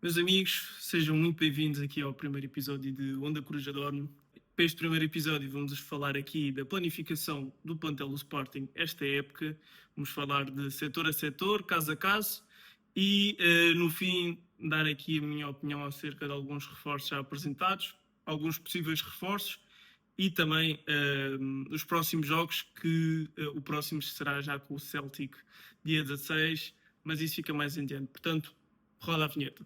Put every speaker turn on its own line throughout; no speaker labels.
Meus amigos, sejam muito bem-vindos aqui ao primeiro episódio de Onde a Coruja Dorme. Para este primeiro episódio vamos falar aqui da planificação do plantel do Sporting esta época. Vamos falar de setor a setor, caso a caso e, no fim, dar aqui a minha opinião acerca de alguns reforços já apresentados, alguns possíveis reforços e também os próximos jogos, que o próximo será já com o Celtic dia 16, mas isso fica mais em diante. Portanto, roda a vinheta.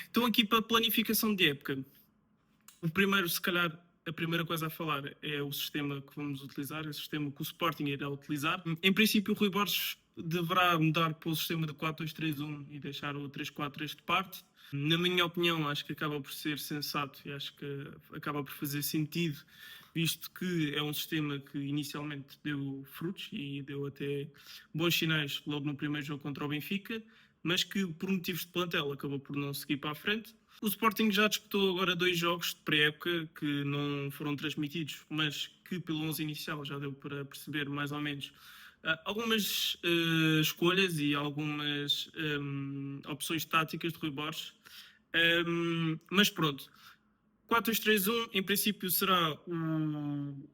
Então, aqui para a planificação de época, o primeiro, se calhar, a primeira coisa a falar é o sistema que vamos utilizar, é o sistema que o Sporting irá utilizar. Em princípio, o Rui Borges deverá mudar para o sistema de 4-2-3-1 e deixar o 3-4-3 de parte. Na minha opinião, acho que acaba por ser sensato e acho que acaba por fazer sentido, visto que é um sistema que inicialmente deu frutos e deu até bons sinais logo no primeiro jogo contra o Benfica, mas que por motivos de plantel acabou por não seguir para a frente. O Sporting já disputou agora 2 jogos de pré-época que não foram transmitidos, mas que pelo 11 inicial já deu para perceber mais ou menos algumas escolhas e algumas opções táticas de Rui Borges. Mas pronto, 4-2-3-1 em princípio será o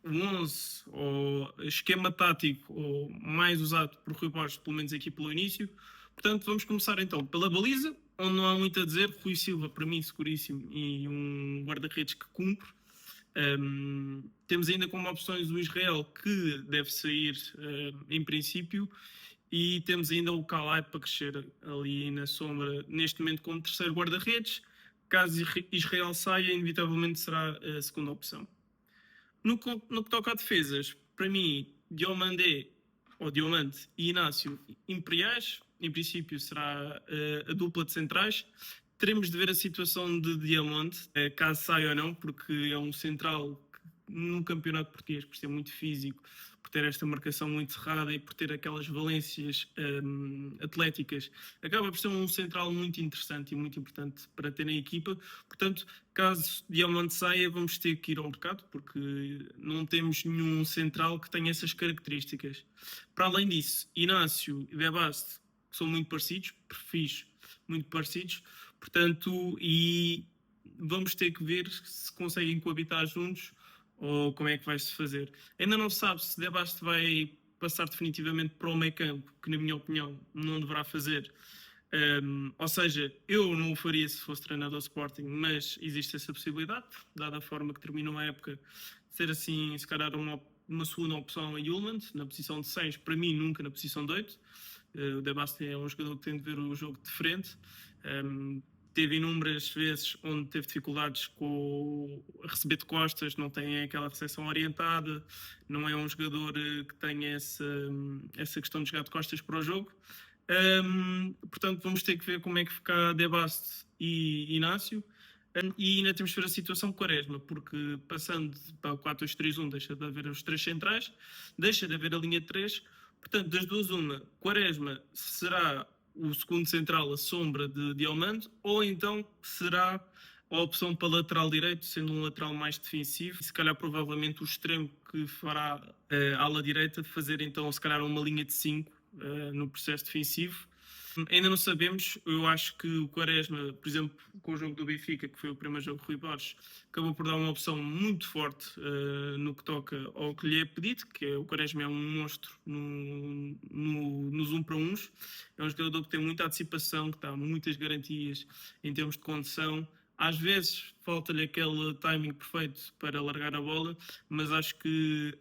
11 ou esquema tático ou mais usado por Rui Borges, pelo menos aqui pelo início. Portanto, vamos começar então pela baliza, onde não há muito a dizer. Rui Silva, para mim, seguríssimo e um guarda-redes que cumpre. Temos ainda como opções o Israel, que deve sair em princípio, e temos ainda o Calai para crescer ali na sombra, neste momento como terceiro guarda-redes. Caso Israel saia, inevitavelmente será a segunda opção. No que toca a defesas, para mim, Diomandé ou Diomande e Inácio Imperiais, em princípio será a dupla de centrais. Teremos de ver a situação de Diamante, caso saia ou não, porque é um central que no campeonato português, por ser muito físico, por ter esta marcação muito cerrada e por ter aquelas valências atléticas, acaba por ser um central muito interessante e muito importante para ter na equipa. Portanto, caso Diamante saia, vamos ter que ir ao mercado, porque não temos nenhum central que tenha essas características. Para além disso, Inácio e Webasto são muito parecidos, perfis muito parecidos, portanto, e vamos ter que ver se conseguem coabitar juntos ou como é que vai se fazer. Ainda não se sabe se Webasto vai passar definitivamente para o meio campo, que na minha opinião não deverá fazer. Ou seja, eu não o faria se fosse treinador do Sporting, mas existe essa possibilidade, dada a forma que terminou a época, ser assim, se calhar uma segunda opção a Yulman, na posição de 6, para mim nunca na posição de 8. O De Basti é um jogador que tem de ver o jogo de frente. Teve inúmeras vezes onde teve dificuldades com a receber de costas, não tem aquela recepção orientada, não é um jogador que tenha essa questão de jogar de costas para o jogo. Portanto, vamos ter que ver como é que fica Debaste e Inácio. E ainda temos de ver a situação Quaresma, porque passando para o 4-2-3-1 deixa de haver os 3 centrais, deixa de haver a linha de 3. Portanto, das duas, uma, Quaresma será o segundo central, a sombra de Diomande, ou então será a opção para lateral direito, sendo um lateral mais defensivo, e se calhar provavelmente o extremo que fará a ala direita de fazer então se calhar uma linha de 5 no processo defensivo. Ainda não sabemos, eu acho que o Quaresma, por exemplo, com o jogo do Benfica, que foi o primeiro jogo de Rui Borges, acabou por dar uma opção muito forte no que toca ao que lhe é pedido, que é o Quaresma é um monstro nos 1 para 1. É um jogador que tem muita antecipação, que dá muitas garantias em termos de condução. Às vezes falta-lhe aquele timing perfeito para largar a bola, mas acho que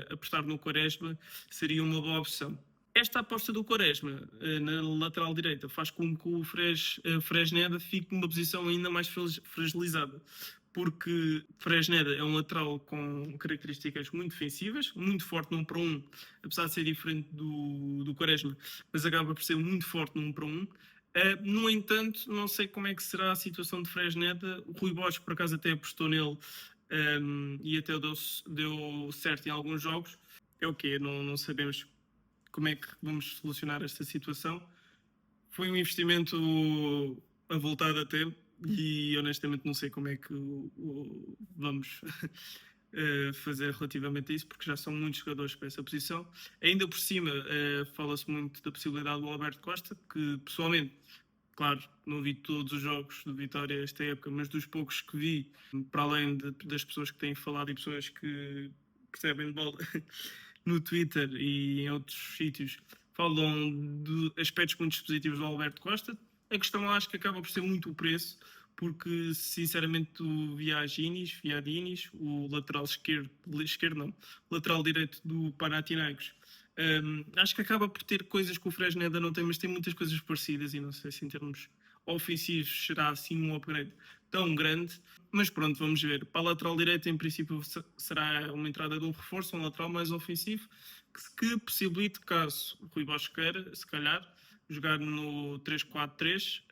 apostar no Quaresma seria uma boa opção. Esta aposta do Quaresma na lateral direita faz com que o Fresneda fique numa posição ainda mais fragilizada, porque Fresneda é um lateral com características muito defensivas, muito forte no 1 para 1, apesar de ser diferente do Quaresma, mas acaba por ser muito forte no 1 para 1. No entanto, não sei como é que será a situação de Fresneda. O Rui Borges, por acaso, até apostou nele e até deu certo em alguns jogos. É o quê? Não sabemos como é que vamos solucionar esta situação. Foi um investimento avultado até e honestamente não sei como é que vamos fazer relativamente a isso, porque já são muitos jogadores para essa posição. Ainda por cima, fala-se muito da possibilidade do Alberto Costa, que pessoalmente, claro, não vi todos os jogos do Vitória esta época, mas dos poucos que vi, para além das pessoas que têm falado e pessoas que percebem de bola no Twitter e em outros sítios, falam de aspectos muito positivos do Alberto Costa. A questão acho que acaba por ser muito o preço, porque sinceramente o Viadinis, o lateral esquerdo não, lateral direito do Panathinaikos, acho que acaba por ter coisas que o Fresneda não tem, mas tem muitas coisas parecidas e não sei se em termos ofensivos será assim um upgrade tão grande. Mas pronto, vamos ver. Para a lateral direita, em princípio, será uma entrada de um reforço, um lateral mais ofensivo, que possibilite, caso o Rui Bosch queira, se calhar, jogar no 3-4-3,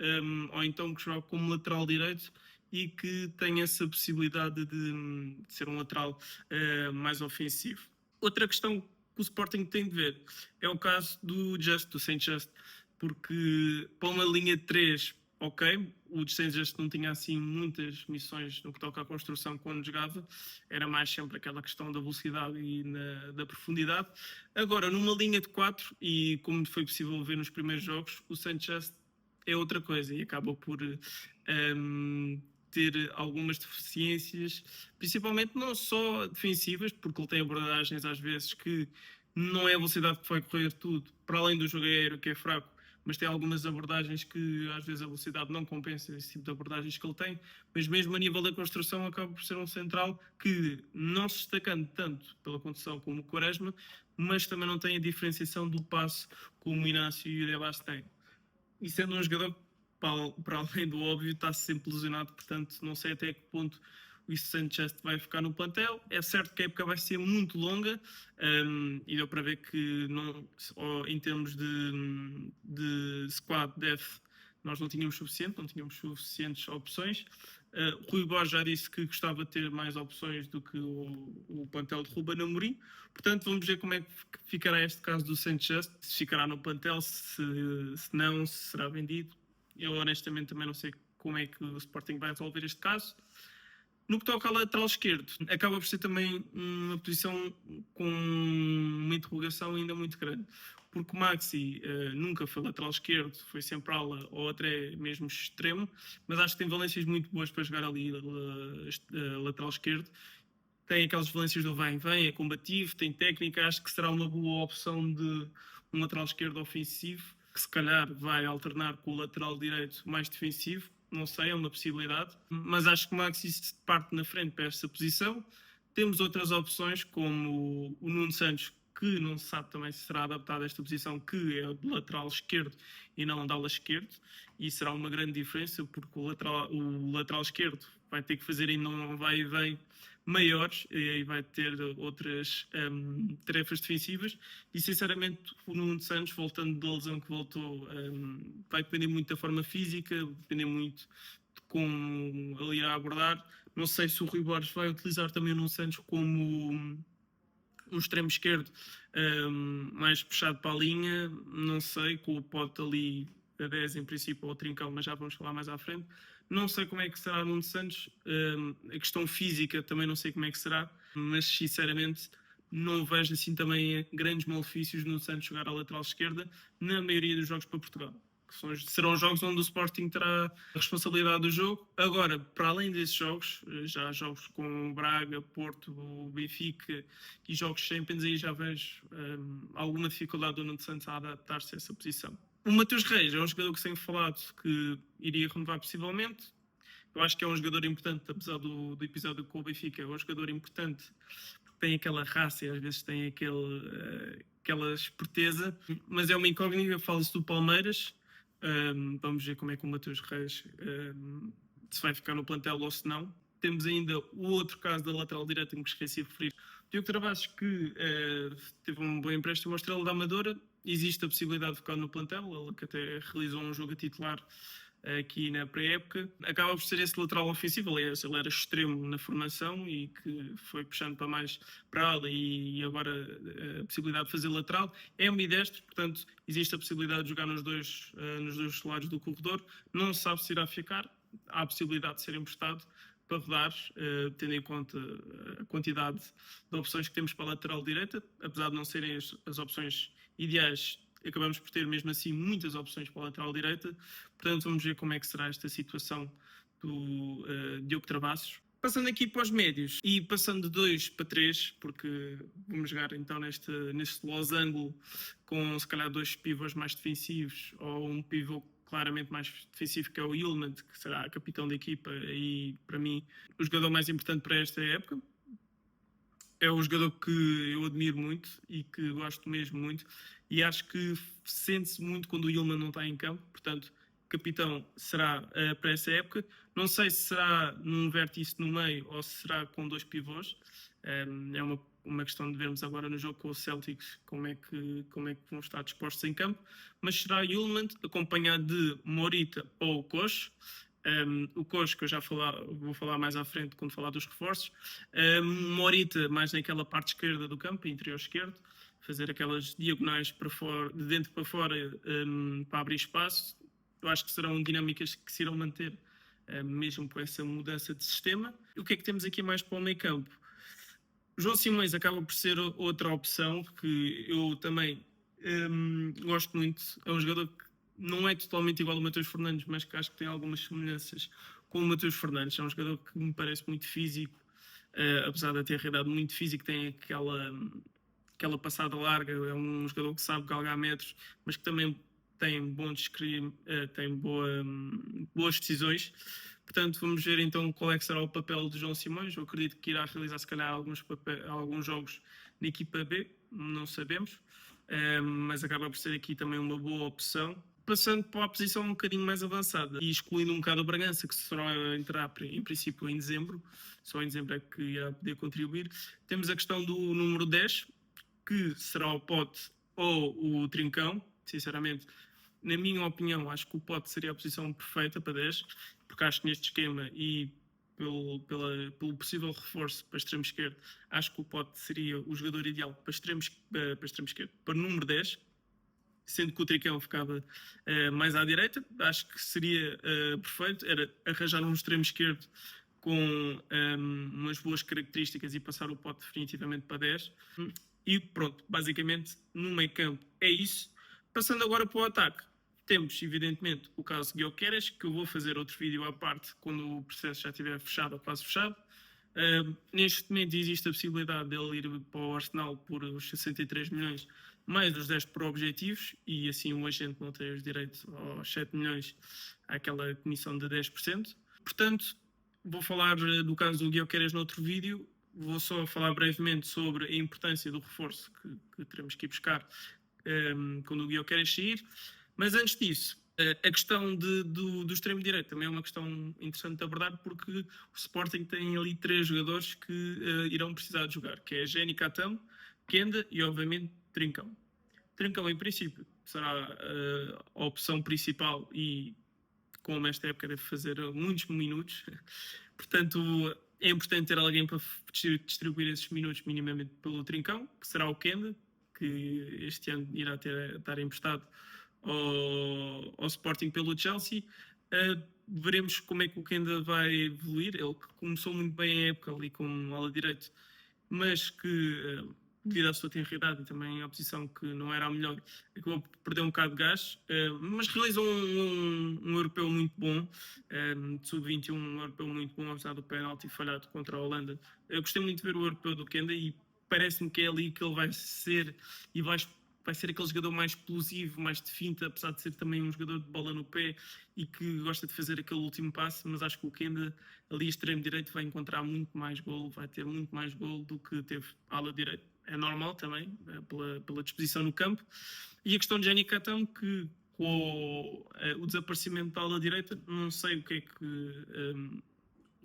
ou então que jogue como lateral direito e que tenha essa possibilidade de ser um lateral mais ofensivo. Outra questão que o Sporting tem de ver é o caso do Saint Just, porque para uma linha de 3, ok, o Saint Just não tinha assim muitas missões no que toca à construção quando jogava, era mais sempre aquela questão da velocidade e da profundidade. Agora, numa linha de 4, e como foi possível ver nos primeiros jogos, o Saint Just é outra coisa e acaba por ter algumas deficiências, principalmente não só defensivas, porque ele tem abordagens às vezes que não é a velocidade que vai correr tudo, para além do jogo aéreo que é fraco, mas tem algumas abordagens que às vezes a velocidade não compensa esse tipo de abordagens que ele tem, mas mesmo a nível da construção acaba por ser um central que, não se destacando tanto pela condução como o Quaresma, mas também não tem a diferenciação do passe como o Inácio e o Debas têm. E sendo um jogador, para além do óbvio, está sempre lesionado, portanto não sei até que ponto o Sanchez vai ficar no plantel. É certo que a época vai ser muito longa, e deu para ver que não, em termos de squad depth nós não tínhamos suficientes opções. Rui Borges já disse que gostava de ter mais opções do que o plantel de Ruben Amorim. Portanto, vamos ver como é que ficará este caso do Sanchez, se ficará no plantel, se não, se será vendido. Eu honestamente também não sei como é que o Sporting vai resolver este caso. No que toca ao lateral esquerdo, acaba por ser também uma posição com uma interrogação ainda muito grande, porque o Maxi nunca foi lateral esquerdo, foi sempre ala ou até mesmo extremo, mas acho que tem valências muito boas para jogar ali lateral esquerdo. Tem aquelas valências do vem, é combativo, tem técnica, acho que será uma boa opção de um lateral esquerdo ofensivo, que se calhar vai alternar com o lateral direito mais defensivo, não sei, é uma possibilidade, mas acho que o Maxi parte na frente para esta posição. Temos outras opções, como o Nuno Santos, que não se sabe também se será adaptado a esta posição, que é de lateral esquerdo e não de ala esquerdo, e será uma grande diferença, porque o lateral esquerdo vai ter que fazer ainda um vai e vem maiores e vai ter outras tarefas defensivas, e sinceramente o Nuno Santos, voltando da lesão que voltou, vai depender muito da forma física, depender muito de como ele irá abordar. Não sei se o Rui Borges vai utilizar também o Nuno Santos como um extremo esquerdo mais puxado para a linha, não sei, com o Pote ali a 10 em princípio, ou o Trincão, mas já vamos falar mais à frente. Não sei como é que será o Nuno Santos, a questão física também não sei como é que será, mas sinceramente não vejo assim também grandes malefícios no Santos jogar à lateral esquerda na maioria dos jogos para Portugal. Serão jogos onde o Sporting terá a responsabilidade do jogo. Agora, para além desses jogos, já jogos com o Braga, Porto, o Benfica e jogos Champions, aí já vejo alguma dificuldade do Nuno Santos a adaptar-se a essa posição. O Mateus Reis é um jogador que tenho falado que iria renovar possivelmente. Eu acho que é um jogador importante, apesar do episódio com o Benfica, é um jogador importante porque tem aquela raça e às vezes tem aquela esperteza, mas é uma incógnita. Fala-se do Palmeiras. Vamos ver como é que o Mateus Reis se vai ficar no plantel ou se não. Temos ainda o outro caso da lateral direita que me esqueci de referir. Diogo Travassos, que teve um bom empréstimo ao Estrela da Amadora. Existe a possibilidade de ficar no plantel, ele que até realizou um jogo a titular aqui na pré-época. Acaba por ser esse lateral ofensivo, aliás, ele era extremo na formação e que foi puxando para mais para a ala, e agora a possibilidade de fazer lateral. É um bidestro, portanto existe a possibilidade de jogar nos dois lados do corredor. Não se sabe se irá ficar, há a possibilidade de ser emprestado, para rodar, tendo em conta a quantidade de opções que temos para a lateral direita, apesar de não serem as opções ideais, acabamos por ter mesmo assim muitas opções para a lateral direita. Portanto, vamos ver como é que será esta situação do Diogo Travassos. Passando aqui para os médios e passando de 2 para 3, porque vamos jogar então neste losango com se calhar 2 pivôs mais defensivos ou um pivô claramente mais defensivo, que é o Yilmaz, que será capitão da equipa e para mim o jogador mais importante para esta época. É um jogador que eu admiro muito e que gosto mesmo muito, e acho que sente-se muito quando o Yilmaz não está em campo. Portanto, capitão será para essa época. Não sei se será num vértice no meio ou se será com 2 pivôs. É uma questão de vermos agora no jogo com o Celtics como é que vão estar dispostos em campo. Mas será Yilmaz acompanhado de Morita ou Koch. O Koch, que eu já vou falar mais à frente quando falar dos reforços. Morita mais naquela parte esquerda do campo, interior esquerdo, fazer aquelas diagonais para fora, de dentro para fora, para abrir espaço. Eu acho que serão dinâmicas que se irão manter mesmo com essa mudança de sistema. E o que é que temos aqui mais para o meio campo? João Simões acaba por ser outra opção que eu também gosto muito. É um jogador que não é totalmente igual ao Matheus Fernandes, mas que acho que tem algumas semelhanças com o Matheus Fernandes. É um jogador que me parece muito físico, apesar de ter realidade muito físico, tem aquela passada larga. É um jogador que sabe galgar metros, mas que também tem tem boas decisões. Portanto, vamos ver então qual é que será o papel de João Simões. Eu acredito que irá realizar se calhar alguns jogos na equipa B, não sabemos, mas acaba por ser aqui também uma boa opção. Passando para a posição um bocadinho mais avançada e excluindo um bocado o Bragança, que só entrar em princípio em dezembro, só em dezembro é que irá poder contribuir. Temos a questão do número 10, que será o Pote ou o Trincão. Sinceramente, na minha opinião, acho que o Pote seria a posição perfeita para 10, porque acho que neste esquema e pelo possível reforço para extremo esquerdo, acho que o Pote seria o jogador ideal para extremo esquerdo, para número 10, sendo que o Trincão ficava mais à direita. Acho que seria perfeito, era arranjar um extremo esquerdo com umas boas características e passar o Pote definitivamente para 10. E pronto, basicamente no meio campo é isso. Passando agora para o ataque, temos evidentemente o caso de Gyökeres, que eu vou fazer outro vídeo à parte quando o processo já estiver fechado ou quase fechado. Neste momento existe a possibilidade dele ir para o Arsenal por os 63 milhões mais os 10 por objetivos, e assim o agente não tem os direitos aos 7 milhões àquela comissão de 10%. Portanto, vou falar do caso do Gyökeres noutro vídeo. Vou só falar brevemente sobre a importância do reforço que teremos que ir buscar quando o Gyökeres sair. Mas antes disso, a questão do extremo direito também é uma questão interessante de abordar, porque o Sporting tem ali 3 jogadores que irão precisar de jogar, que é Jenny Katam, Kenda e obviamente Trincão. Trincão em princípio será a opção principal e como esta época deve fazer muitos minutos, portanto é importante ter alguém para distribuir esses minutos minimamente pelo Trincão, que será o Kenda, que este ano irá estar emprestado ao Sporting pelo Chelsea. Veremos como é que o Kenda vai evoluir. Ele começou muito bem a época ali com ala direito, mas que devido à sua tenridade e também à posição que não era a melhor, acabou por perder um bocado de gás, mas realizou um europeu muito bom, de sub-21, um europeu muito bom, apesar do penalti falhado contra a Holanda. Eu gostei muito de ver o europeu do Kenda e parece-me que é ali que ele vai ser e vai ser aquele jogador mais explosivo, mais de finta, apesar de ser também um jogador de bola no pé e que gosta de fazer aquele último passe. Mas acho que o Kenda, ali extremo direito, vai encontrar muito mais golo, vai ter muito mais golo do que teve a ala direita. É normal também, pela disposição no campo. E a questão de Jenny Katam, que com o desaparecimento da ala direita, não sei o que é que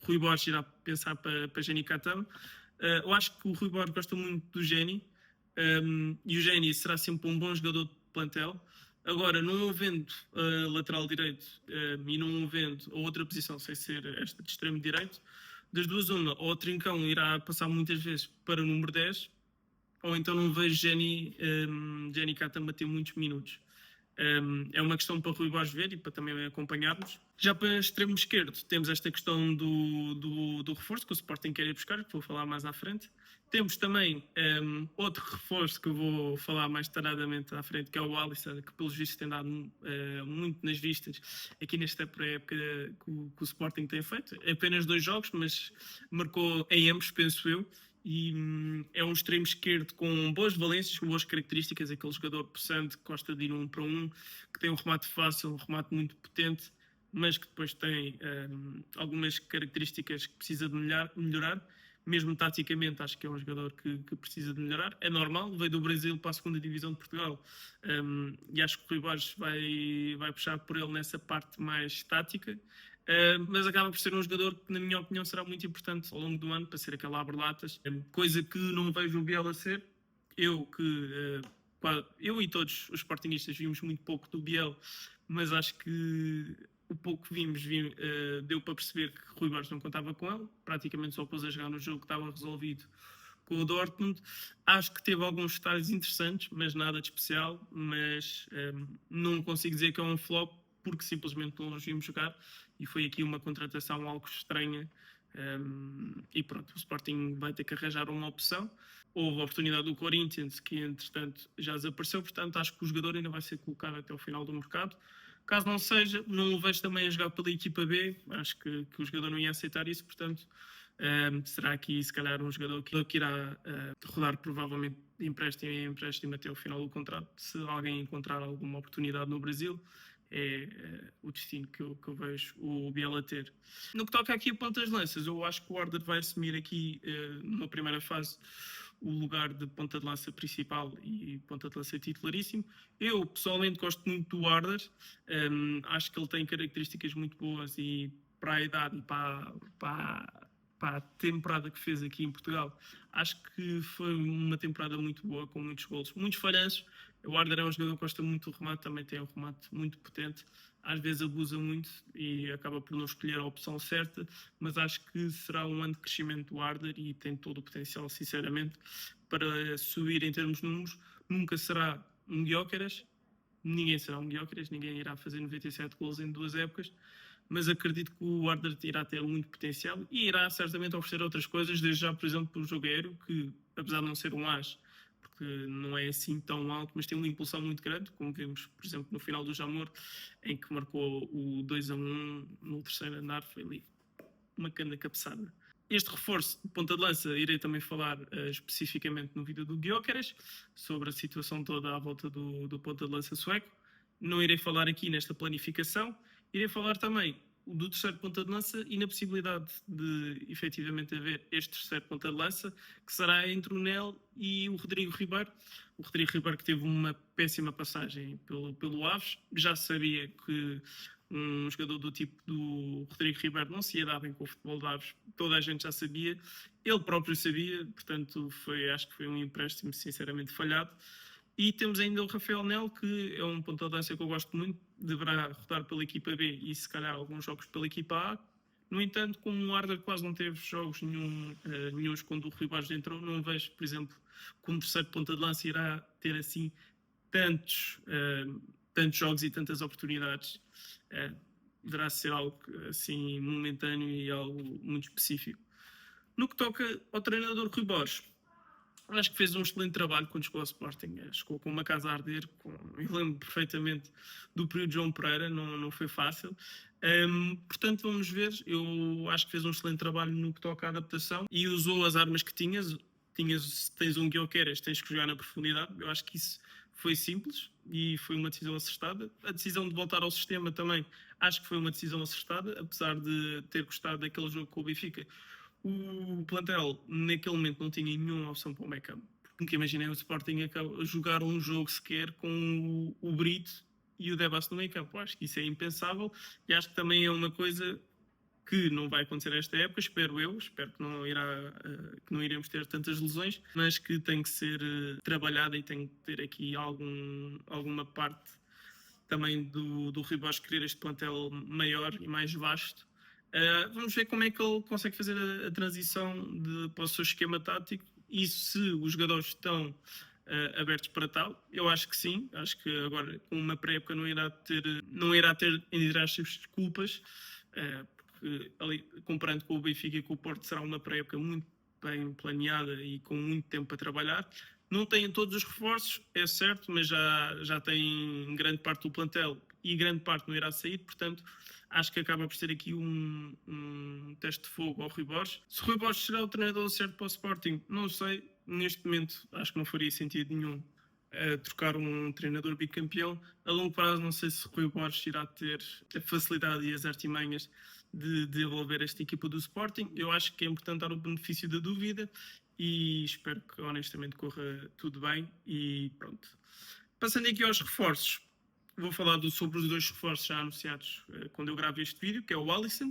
Rui Borges irá pensar para Jenny Katam. Eu acho que o Rui Borges gosta muito do Jenny, e o Jenny será sempre um bom jogador de plantel. Agora, não havendo lateral direito e não havendo a outra posição sem ser esta de extremo direito, das duas uma, ou o Trincão irá passar muitas vezes para o número 10, ou então não vejo Jenny Katam a ter muitos minutos. É uma questão para o Rui Borges ver e para também acompanharmos. Já para extremo esquerdo, temos esta questão do reforço que o Sporting quer ir buscar, que vou falar mais à frente. Temos também outro reforço que eu vou falar mais detalhadamente à frente, que é o Alisson, que pelos vistos tem dado muito nas vistas aqui nesta pré-época que o Sporting tem feito. Apenas 2 jogos, mas marcou em ambos, penso eu. E é um extremo esquerdo com boas valências, com boas características, aquele jogador possante que gosta de ir 1 para 1, que tem um remate fácil, um remate muito potente, mas que depois tem algumas características que precisa de melhorar. Mesmo taticamente, acho que é um jogador que precisa de melhorar. É normal, veio do Brasil para a 2ª Divisão de Portugal e acho que o Rui Borges vai puxar por ele nessa parte mais tática. Mas acaba por ser um jogador que, na minha opinião, será muito importante ao longo do ano para ser aquele abre-latas, coisa que não vejo o Biel a ser. Eu e todos os sportingistas vimos muito pouco do Biel, mas acho que o pouco que vimos deu para perceber que Rui Borges não contava com ele, praticamente só pôs a jogar no jogo que estava resolvido com o Dortmund. Acho que teve alguns detalhes interessantes, mas nada de especial, mas não consigo dizer que é um flop, porque simplesmente não os vimos jogar, e foi aqui uma contratação algo estranha, e pronto, o Sporting vai ter que arranjar uma opção. Houve a oportunidade do Corinthians, que entretanto já desapareceu, portanto acho que o jogador ainda vai ser colocado até o final do mercado. Caso não seja, não o vejo também a jogar pela equipa B, acho que o jogador não ia aceitar isso, portanto será aqui se calhar um jogador que irá rodar provavelmente de empréstimo em empréstimo até o final do contrato, se alguém encontrar alguma oportunidade no Brasil. É o destino que eu vejo o Biel a ter. No que toca aqui a pontas de lanças, eu acho que o Arder vai assumir aqui, numa primeira fase, o lugar de ponta de lança principal e ponta de lança titularíssimo. Eu, pessoalmente, gosto muito do Arder. Acho que ele tem características muito boas e para a idade e para a temporada que fez aqui em Portugal, acho que foi uma temporada muito boa, com muitos golos, muitos falhanços. O Arder é um jogador que gosta muito do remate, também tem um remate muito potente, às vezes abusa muito e acaba por não escolher a opção certa, mas acho que será um ano de crescimento do Arder e tem todo o potencial, sinceramente, para subir em termos de números. Nunca será um Gyökeres, ninguém será um Gyökeres, ninguém irá fazer 97 gols em 2 épocas, mas acredito que o Arder irá ter muito potencial e irá certamente oferecer outras coisas, desde já, por exemplo, o jogo aéreo, que apesar de não ser um as, porque não é assim tão alto, mas tem uma impulsão muito grande, como vimos, por exemplo, no final do Jamor, em que marcou o 2-1 no 3º andar, foi ali uma grande cabeçada. Este reforço de ponta de lança, irei também falar especificamente no vídeo do Gyökeres, sobre a situação toda à volta do ponta de lança sueco. Não irei falar aqui nesta planificação, irei falar também do 3º ponta de lança e na possibilidade de efetivamente haver este 3º ponta de lança, que será entre o Nel e o Rodrigo Ribeiro. O Rodrigo Ribeiro, que teve uma péssima passagem pelo Aves, já sabia que um jogador do tipo do Rodrigo Ribeiro não se ia dar bem com o futebol de Aves, toda a gente já sabia, ele próprio sabia, portanto acho que foi um empréstimo sinceramente falhado. E temos ainda o Rafael Nel, que é um ponta de lança que eu gosto muito, deverá rodar pela equipa B e se calhar alguns jogos pela equipa A. No entanto, como o Arder quase não teve jogos nenhuns quando o Rui Borges entrou, não vejo, por exemplo, que um 3º ponta de lança irá ter assim tantos jogos e tantas oportunidades. Deverá ser algo assim momentâneo e algo muito específico. No que toca ao treinador Rui Borges, acho que fez um excelente trabalho quando chegou ao Sporting. Chegou com uma casa a arder. Eu lembro perfeitamente do período de João Pereira, não foi fácil. Portanto, vamos ver. Eu acho que fez um excelente trabalho no que toca à adaptação e usou as armas que tinhas. Tens um Gyökeres, tens que jogar na profundidade. Eu acho que isso foi simples e foi uma decisão acertada. A decisão de voltar ao sistema também acho que foi uma decisão acertada, apesar de ter gostado daquele jogo com o Benfica. O plantel, naquele momento, não tinha nenhuma opção para o meio campo. Nunca imaginei o Sporting a jogar um jogo sequer com o Brito e o Debas no meio campo. Acho que isso é impensável e acho que também é uma coisa que não vai acontecer esta época, espero eu. Espero que não iremos ter tantas lesões, mas que tem que ser trabalhada e tem que ter aqui alguma parte também do Rui Borges querer este plantel maior e mais vasto. Vamos ver como é que ele consegue fazer a transição para o seu esquema tático e se os jogadores estão abertos para tal. Eu acho que sim, acho que agora com uma pré-época não irá ter entre aspas, desculpas, porque ali, comparando com o Benfica e com o Porto, será uma pré-época muito bem planeada e com muito tempo para trabalhar. Não têm todos os reforços, é certo, mas já têm grande parte do plantel e grande parte não irá sair, portanto acho que acaba por ser aqui um teste de fogo ao Rui Borges. Se Rui Borges será o treinador certo para o Sporting, não sei. Neste momento acho que não faria sentido nenhum trocar um treinador bicampeão. A longo prazo não sei se Rui Borges irá ter a facilidade e as artimanhas de desenvolver esta equipa do Sporting. Eu acho que é importante dar o benefício da dúvida e espero que honestamente corra tudo bem e pronto. Passando aqui aos reforços, vou falar sobre os 2 reforços já anunciados quando eu gravo este vídeo, que é o Alisson.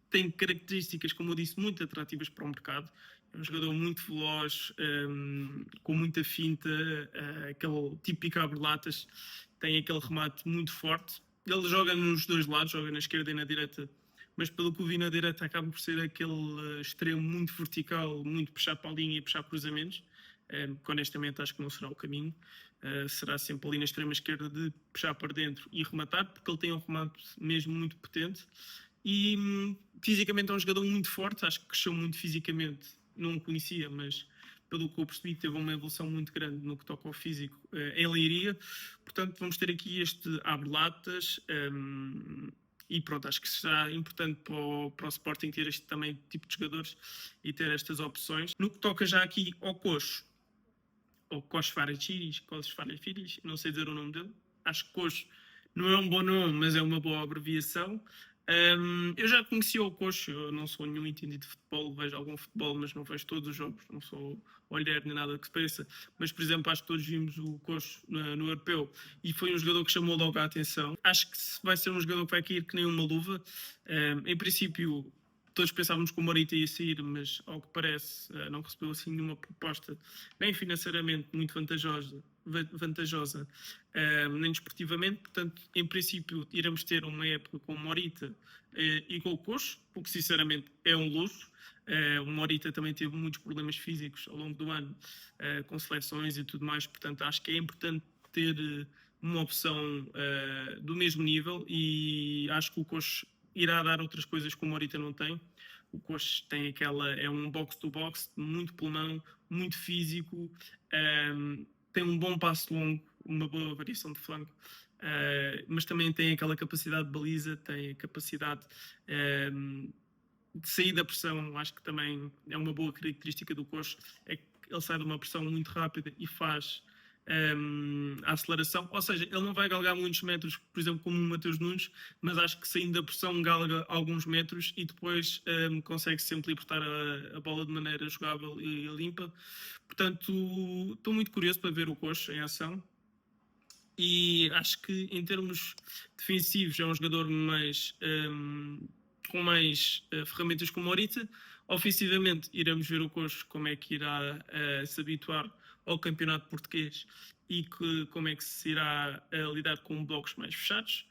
Tem características, como eu disse, muito atrativas para o mercado. É um jogador muito veloz, com muita finta, aquele típico abre-latas, tem aquele remate muito forte. Ele joga nos 2 lados, joga na esquerda e na direita, mas pelo que eu vi na direita acaba por ser aquele extremo muito vertical, muito puxar para a linha e puxar cruzamentos, que honestamente acho que não será o caminho. Será sempre ali na extrema esquerda de puxar para dentro e rematar, porque ele tem um remate mesmo muito potente. E fisicamente é um jogador muito forte, acho que cresceu muito fisicamente, não o conhecia, mas pelo que eu percebi teve uma evolução muito grande no que toca ao físico em Leiria. Portanto vamos ter aqui este abre-latas e pronto, acho que será importante para o Sporting ter este também tipo de jogadores e ter estas opções. No que toca já aqui ao Coxo, ou Kosfarachiris, não sei dizer o nome dele, acho que Coxo não é um bom nome, mas é uma boa abreviação. Eu já conhecia o Coxo, eu não sou nenhum entendido de futebol, vejo algum futebol, mas não vejo todos os jogos, não sou olhar nem nada que se pareça. Mas, por exemplo, acho que todos vimos o Coxo no Europeu e foi um jogador que chamou logo a atenção. Acho que vai ser um jogador que vai cair que nem uma luva. Em princípio, todos pensávamos que o Morita ia sair, mas ao que parece não recebeu assim nenhuma proposta, nem financeiramente muito vantajosa, nem desportivamente. Portanto, em princípio, iremos ter uma época com o Morita e com o Coxo, o que sinceramente é um luxo. O Morita também teve muitos problemas físicos ao longo do ano, com seleções e tudo mais, portanto acho que é importante ter uma opção do mesmo nível e acho que o Coxo irá dar outras coisas que o Morita não tem. O Coxo tem é um box-to-box, muito pulmão, muito físico, tem um bom passo longo, uma boa variação de flanco, mas também tem aquela capacidade de baliza, tem a capacidade de sair da pressão. Acho que também é uma boa característica do Coxo, é que ele sai de uma pressão muito rápida e faz a aceleração, ou seja, ele não vai galgar muitos metros, por exemplo, como o Mateus Nunes, mas acho que saindo da pressão galga alguns metros e depois consegue sempre libertar a bola de maneira jogável e limpa. Portanto, estou muito curioso para ver o Coxo em ação. E acho que em termos defensivos é um jogador com mais ferramentas que o Morita. Ofensivamente iremos ver o Coxo como é que irá se habituar ao campeonato português e como é que se irá lidar com blocos mais fechados,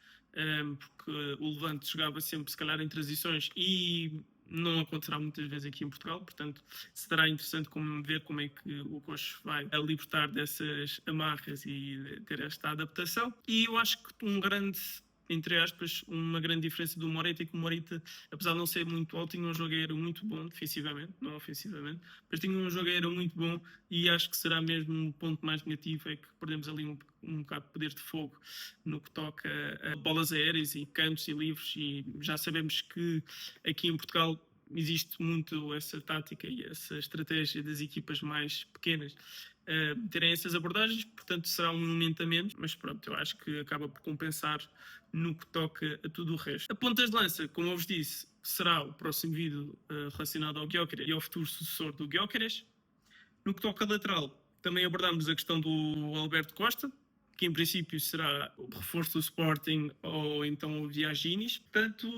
porque o Levante jogava sempre se calhar em transições e não acontecerá muitas vezes aqui em Portugal, portanto será interessante ver como é que o Coxo vai libertar dessas amarras e ter esta adaptação. E eu acho que entre aspas, uma grande diferença do Morita é que o Morita, apesar de não ser muito alto, tinha um jogo aéreo muito bom, defensivamente, não ofensivamente, mas tinha um jogo aéreo muito bom e acho que será mesmo o ponto mais negativo, é que perdemos ali um bocado de poder de fogo no que toca a bolas aéreas e cantos e livres, e já sabemos que aqui em Portugal existe muito essa tática e essa estratégia das equipas mais pequenas terem essas abordagens, portanto será um elemento a menos, mas pronto, eu acho que acaba por compensar no que toca a tudo o resto. A pontas de lança, como eu vos disse, será o próximo vídeo relacionado ao Gyökeres e ao futuro sucessor do Gyökeres. No que toca a lateral, também abordamos a questão do Alberto Costa, que em princípio será o reforço do Sporting ou então o Viaginis. Portanto,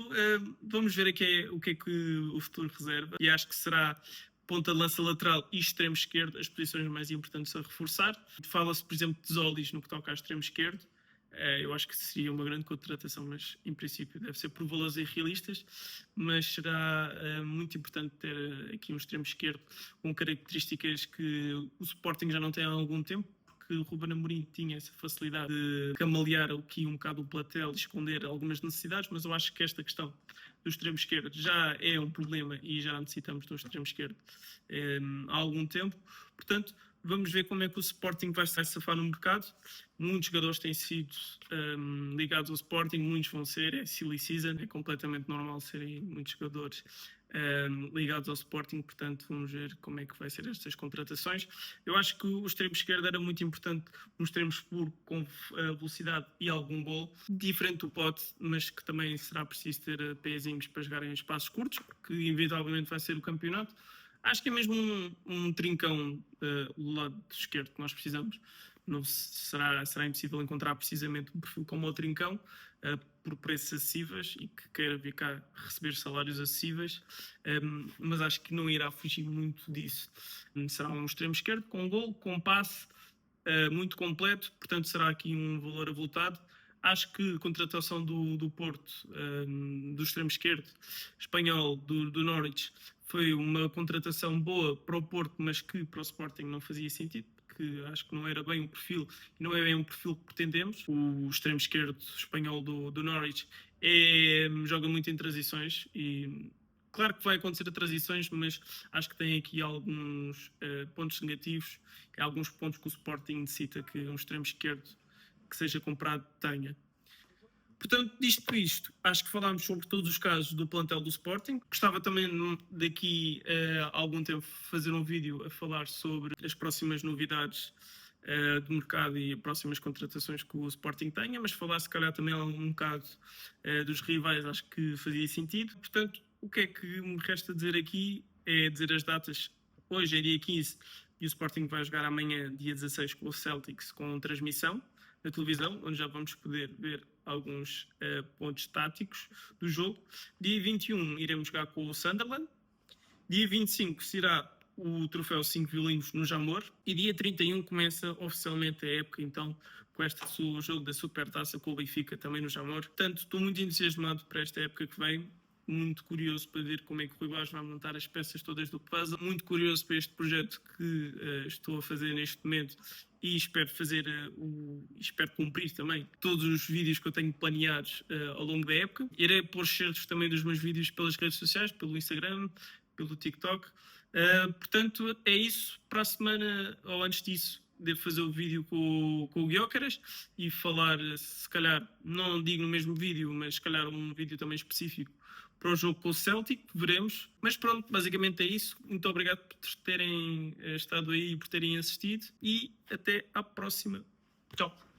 vamos ver o que é que o futuro reserva, e acho que será ponta de lança lateral e extremo esquerdo as posições mais importantes a reforçar. Fala-se, por exemplo, de Zolis no que toca ao extremo esquerdo. Eu acho que seria uma grande contratação, mas em princípio deve ser por valores irrealistas, mas será muito importante ter aqui um extremo esquerdo com características que o Sporting já não tem há algum tempo, porque o Ruben Amorim tinha essa facilidade de camalear aqui um bocado o platel e esconder algumas necessidades, mas eu acho que esta questão do extremo esquerdo já é um problema e já necessitamos do extremo esquerdo há algum tempo. Portanto, vamos ver como é que o Sporting vai se safar no mercado. Muitos jogadores têm sido ligados ao Sporting, muitos vão ser, é silly season, é completamente normal serem muitos jogadores ligados ao Sporting, portanto vamos ver como é que vai ser estas contratações. Eu acho que o extremo esquerdo era muito importante, um extremo puro com velocidade e algum gol, diferente do Pote, mas que também será preciso ter pezinhos para jogar em espaços curtos, porque inevitavelmente vai ser o campeonato. Acho que é mesmo um trincão do lado esquerdo que nós precisamos. Não será impossível encontrar precisamente um perfil como o trincão por preços acessíveis e que queira vir cá receber salários acessíveis, mas acho que não irá fugir muito disso. Será um extremo esquerdo com gol, com passe muito completo, portanto será aqui um valor avultado. Acho que a contratação do Porto, do extremo esquerdo espanhol, do Norwich, foi uma contratação boa para o Porto, mas que para o Sporting não fazia sentido, porque acho que não era bem o perfil, não é bem o perfil que pretendemos. O extremo esquerdo espanhol do Norwich joga muito em transições e claro que vai acontecer a transições, mas acho que tem aqui alguns pontos negativos, alguns pontos que o Sporting necessita que um extremo esquerdo que seja comprado tenha. Portanto, dito isto, acho que falámos sobre todos os casos do plantel do Sporting. Gostava também daqui a algum tempo fazer um vídeo a falar sobre as próximas novidades do mercado e as próximas contratações que o Sporting tenha, mas falar se calhar também um bocado dos rivais, acho que fazia sentido. Portanto, o que é que me resta dizer aqui é dizer as datas. Hoje é dia 15 e o Sporting vai jogar amanhã, dia 16, com o Celtics, com transmissão na televisão, onde já vamos poder ver alguns pontos táticos do jogo. Dia 21 iremos jogar com o Sunderland. Dia 25 será o troféu 5 violinos no Jamor. E dia 31 começa oficialmente a época, então, com este jogo da Supertaça com o Benfica também no Jamor. Portanto, estou muito entusiasmado para esta época que vem. Muito curioso para ver como é que o Rui Vaz vai montar as peças todas do puzzle. Muito curioso para este projeto que estou a fazer neste momento e espero fazer espero cumprir também todos os vídeos que eu tenho planeados ao longo da época. Irei pôr certos também dos meus vídeos pelas redes sociais, pelo Instagram, pelo TikTok. Portanto, é isso. Para a semana, ou antes disso, devo fazer o vídeo com o Gyökeres e falar, se calhar, não digo no mesmo vídeo, mas se calhar um vídeo também específico para o jogo com o Celtic, veremos. Mas pronto, basicamente é isso. Muito obrigado por terem estado aí e por terem assistido e até à próxima. Tchau.